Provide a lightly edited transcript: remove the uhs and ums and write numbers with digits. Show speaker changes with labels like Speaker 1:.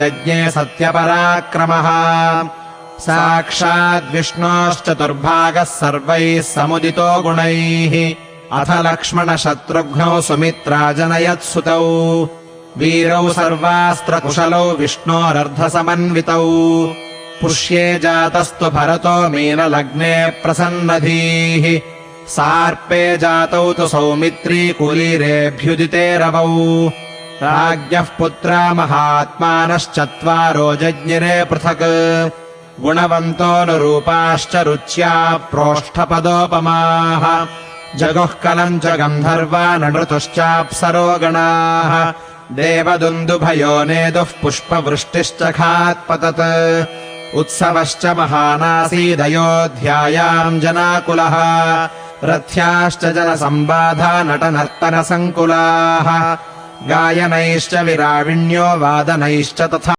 Speaker 1: यज्ञे सत्यपराक्रमः साक्षाद्विष्णोश्चतुर्भागः सर्वैः समुदितो गुणैः अथ लक्ष्मणशत्रुघ्नौ सुमित्राजनयत्सुतौ वीरौ सर्वास्त्रकुशलौ विष्णोरर्धसमन्वितौ पुष्ये जातस्तु भरतो मीनलग्ने प्रसन्नधीः सार्पे जातौ तु सौमित्री कुलीरेऽभ्युदिते रवौ राज्ञः पुत्रा महात्मानश्चत्वारो जज्ञिरे पृथक् गुणवन्तोऽनुरूपाश्च रुच्या प्रोष्ठपदोपमाः जगुःकलम् च गन्धर्वा नृतुश्चाप्सरो गणाः देवदुन्दुभयो नेदुः पुष्पवृष्टिश्च खात्पतत् उत्सवश्च महानासीदयोध्यायाम् जनाकुलः रथ्याश्च जनसम्बाधा नटनर्तनसङ्कुलाः गायनैश्च विराविण्यो वादनैश्च तथा